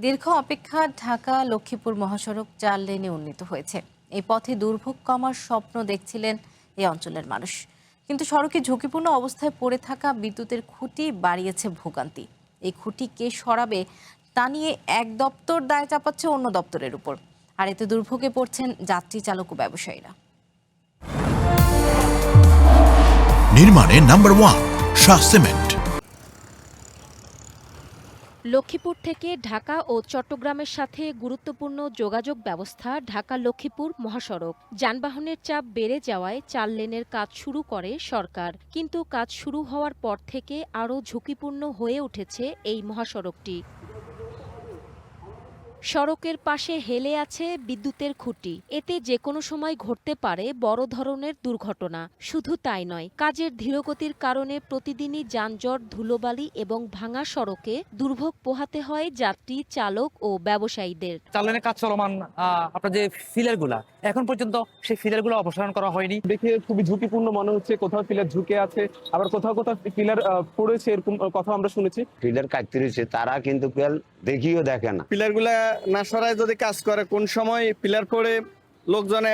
দীর্ঘ অপেক্ষা ঢাকা লক্ষ্মীপুর মহাসড়ক ৪ লেনে উন্নীত হয়েছে। এই পথে দুর্ভোগ কমার স্বপ্ন দেখছিলেন এই অঞ্চলের মানুষ, কিন্তু সড়কে ঝুঁকিপূর্ণ অবস্থায় পড়ে থাকা বিদ্যুতের খুঁটি বাড়িয়েছে ভোগান্তি। এই খুঁটি কে সরাবে তা নিয়ে এক দপ্তর দায় চাপাচ্ছে অন্য দপ্তরের উপর, আর এতে দুর্ভোগে পড়ছেন যাত্রী চালক ও ব্যবসায়ীরা। নির্মাণে number one Shah cement. Lakshmipur থেকে ঢাকা ও চট্টগ্রামের সাথে গুরুত্বপূর্ণ যোগাযোগ ব্যবস্থা ঢাকা লক্ষ্মীপুর মহাসড়ক। যানবাহনের চাপ বেড়ে যাওয়ায় ৪ লেনের কাজ শুরু করে সরকার, কিন্তু কাজ শুরু হওয়ার পর থেকে আরও ঝুঁকিপূর্ণ হয়ে উঠেছে এই মহাসড়কটি। সড়কের পাশে হেলে আছে বিদ্যুতের খুঁটি। এতে যে কোনো সময় ঘটতে পারে বড় ধরনের দুর্ঘটনা। শুধু তাই নয়, কাজের ধীরগতির কারণে প্রতিদিনই যানজট, ধুলোবালি এবং ভাঙা সড়কে দুর্ভোগ পোহাতে হয় যাত্রী, চালক ও ব্যবসায়ীদের। ৪ লেনের কাজ চলমান। আপনার যে ফিলার গুলা এখন পর্যন্ত সেই ফিলার গুলো অপসারণ করা হয়নি। দেখে খুবই ঝুঁকিপূর্ণ মনে হচ্ছে। কোথাও পিলার ঝুঁকে আছে, আবার কোথাও কোথাও পিলার পড়েছে, এরকম কথা আমরা শুনেছি। ফিডার কাটতে রয়েছে, তারা কিন্তু দেখিও দেখে না। পিলার গুলা না সরায় যদি কাজ করে, কোন সময় পিলার পড়ে লোকজনে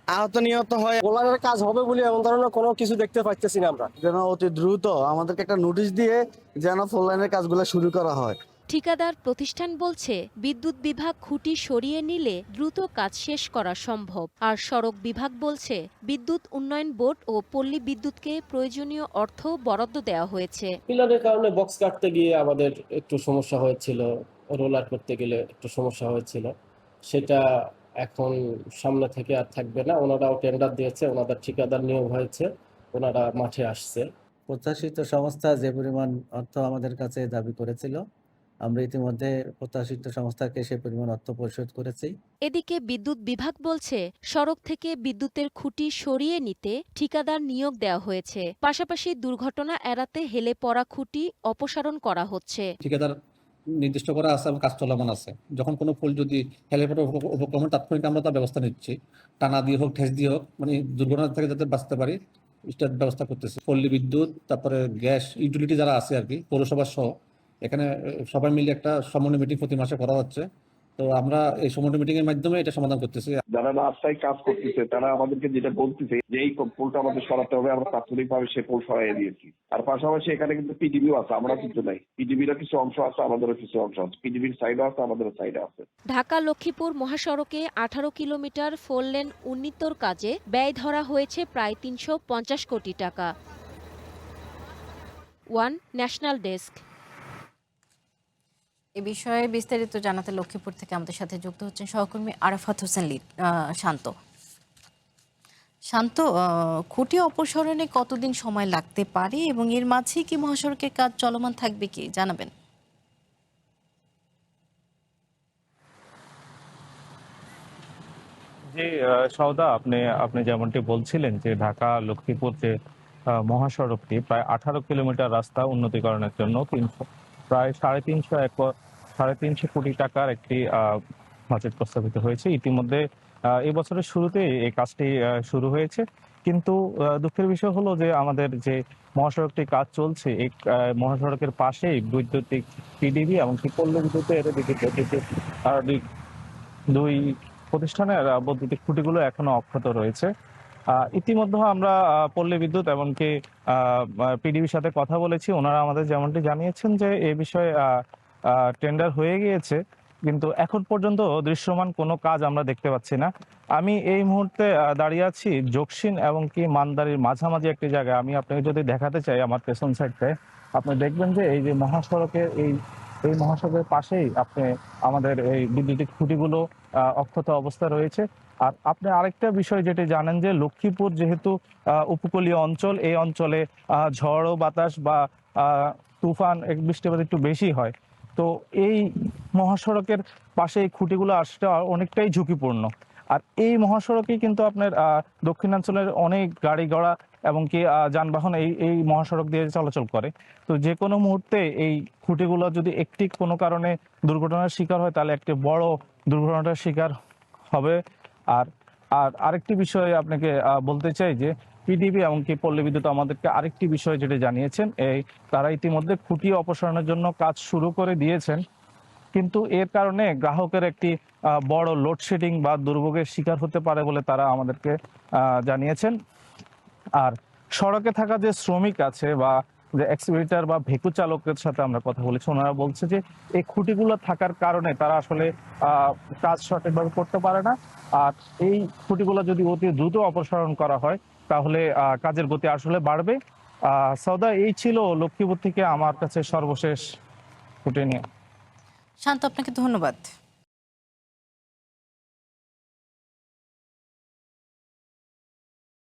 আহত নিহত হয়। পোলারের কাজ হবে বলে এমন ধরনের কোনো কিছু দেখতে পাচ্ছি না আমরা। যেন অতি দ্রুত আমাদেরকে একটা নোটিশ দিয়ে যেন ফোর লাইনের কাজগুলো শুরু করা হয়। ঠিকাদার প্রতিষ্ঠান বলছে, বিদ্যুৎ বিভাগ খুঁটি সরিয়ে নিলে দ্রুত কাজ শেষ করা সম্ভব। আর সড়ক বিভাগ বলছে, বিদ্যুৎ উন্নয়ন বোর্ড ও পল্লী বিদ্যুৎকে প্রয়োজনীয় অর্থ বরাদ্দ দেওয়া হয়েছে। পিলারের কারণে বক্স কাটতে গিয়ে আমাদের একটু সমস্যা হয়েছিল, রোলার করতে গেলে একটু সমস্যা হয়েছিল। সেটা এখন সামনে থেকে আর থাকবে না। ওনারাও টেন্ডার দিয়েছে, ওনাদের ঠিকাদার নিয়োগ হয়েছে, ওনারা মাঠে আসছে। প্রত্যাশিত সংস্থা যে পরিমাণ অর্থ আমাদের কাছে দাবি করেছিল, আমরা ইতিমধ্যে প্রত্যাশিত সংস্থাকে সে পরিমাণ অর্থ পরিশোধ করেছি। এদিকে বিদ্যুৎ বিভাগ বলছে, সড়ক থেকে বিদ্যুতের খুঁটি সরিয়ে নিতে ঠিকাদার নিয়োগ দেওয়া হয়েছে। পাশাপাশি দুর্ঘটনা এড়াতে হেলে পড়া খুঁটি অপসারণ করা হচ্ছে। ঠিকাদার নির্দিষ্ট করা আছে এবং কাজ চলমান আছে। যখন কোনো ফুল যদি হেলে পড়ে উপক্রমে তাৎক্ষণিক আমরা তার ব্যবস্থা নিচ্ছি, টানা দিয়ে হোক, ঠেস দিয়ে হোক, মানে দুর্ঘটনা থেকে যাতে বাঁচতে পারি সেটার ব্যবস্থা করতেছি। পল্লী বিদ্যুৎ, তারপরে গ্যাস ইউটিলিটি যারা আছে আর কি, পৌরসভা সহ, এখানে সবাই মিলে একটা সমন্বয় মিটিং প্রতি মাসে করা হচ্ছে। তো আমরা এই সমন্বয় মিটিং এর মাধ্যমে এটা সমাধান করতেছি। যারা রাস্তায় কাজ করতেছে তারা আমাদেরকে যেটা বলতেছে যে এই পোলটা আমাদের সরাতে হবে, আমরা তাৎক্ষণিকভাবে সে পোল সরাই দিয়েছি। আর পাশাপাশি এখানে কিন্তু পিডিবিও আছে, আমরা কিন্তু নাই। পিডিবিরও কিছু অংশ আছে, আমাদেরও কিছু অংশ আছে। পিডিবির সাইডে আছে, আমাদেরও সাইডে আছে। ঢাকা লক্ষ্মীপুর মহাসড়কে 18 কিলোমিটার ফোর লেন উন্নীতর কাজে ব্যয় ধরা হয়েছে প্রায় 350 কোটি টাকা। One national desk. এ বিষয়ে বিস্তারিত জানাতে লক্ষ্মীপুর থেকে আমাদের সাথে যুক্ত হচ্ছেন সহকর্মী আরাফাত হোসেন শান্ত। শান্ত, খুঁটি অপসারণে কতদিন সময় লাগতে পারে এবং এর মাঝে কি মহাসড়কের কাজ চলমান থাকবে, কি জানাবেন? জি সওদা, আপনি যেমনটি বলছিলেন যে ঢাকা লক্ষ্মীপুর যে মহাসড়কটি প্রায় 18 কিলোমিটার রাস্তা উন্নতিকরণের জন্য প্রায় 350 কোটি টাকার একটি বাজেট প্রস্তাবিত হয়েছে। ইতিমধ্যে এই বছরের শুরুতে এই কাজটি শুরু হয়েছে, কিন্তু দুঃখের বিষয় হলো যে আমাদের যে মহাসড়কটি কাজ চলছে, এই মহাসড়কের পাশেই বৈদ্যুতিক পিডিবি এবং পল্লী বিদ্যুতের দুই প্রতিষ্ঠানের বৈদ্যুতিক খুঁটিগুলো এখনো অক্ষত রয়েছে। ইতিমধ্যে আমরা পল্লী বিদ্যুৎ এমনকি পিডিবির সাথে কথা বলেছি। ওনারা আমাদের যেমনটি জানিয়েছেন যে এ বিষয়ে টেন্ডার হয়ে গিয়েছে, কিন্তু এখন পর্যন্ত দৃশ্যমান কোনো কাজ আমরা দেখতে পাচ্ছি না। আমি এই মুহূর্তে দাঁড়িয়ে আছি জকসিন এবং কি মান্দারির মাঝামাঝি একটি জায়গায়। আমি আপনাকে যদি দেখাতে চাই আমার পেছন সাইডটায়, আপনি দেখবেন যে এই যে মহাসড়কের এই মহাসড়কের পাশেই আমাদের এই বৈদ্যুতিক খুঁটিগুলো অক্ষত অবস্থা রয়েছে। আর আপনি আরেকটা বিষয় যেটি জানেন যে লক্ষ্মীপুর যেহেতু উপকূলীয় অঞ্চল, এই অঞ্চলে ঝড় ও বাতাস বা তুফান বৃষ্টিপাত একটু বেশি হয়। তো এই মহাসড়কের পাশে এই খুঁটিগুলো আসতে অনেকটাই ঝুঁকিপূর্ণ। আর এই মহাসড়কে কিন্তু আপনার দক্ষিণাঞ্চলের অনেক গাড়ি ঘোড়া এবং কি যানবাহন এই মহাসড়ক দিয়ে চলাচল করে। তো যে কোনো মুহূর্তে এই খুঁটিগুলো যদি একটি কোনো কারণে দুর্ঘটনার শিকার হয়, তাহলে একটি বড় দুর্ঘটনার শিকার হবে। আর আরেকটি বিষয় আপনাকে বলতে চাই যে পিডিবি এমনকি পল্লী বিদ্যুৎ আমাদেরকে আরেকটি বিষয় যেটা জানিয়েছেন, তারা ইতিমধ্যে খুঁটি অপসারণের জন্য কাজ শুরু করে দিয়েছেন। কিন্তু এর কারণে গ্রাহকের একটি বড় লোডশেডিং বা দুর্ভোগের শিকার হতে পারে বলে তারা আমাদেরকে জানিয়েছেন। আর সড়কে থাকা যে শ্রমিক আছে বা যে এক্সিবিটার বা ভেকু চালকের সাথে আমরা কথা বলেছি, ওনারা বলছে যে এই খুঁটিগুলো থাকার কারণে তারা আসলে কাজ সঠিকভাবে করতে পারে না। আর এই খুঁটিগুলো যদি অতি দ্রুত অপসারণ করা হয় তাহলে কাজের গতি আসলে বাড়বে। সৌদা, এই ছিল লক্ষ্মীপুর থেকে আমার কাছে সর্বশেষ খুঁটি নিয়ে। শান্ত, আপনাকে ধন্যবাদ।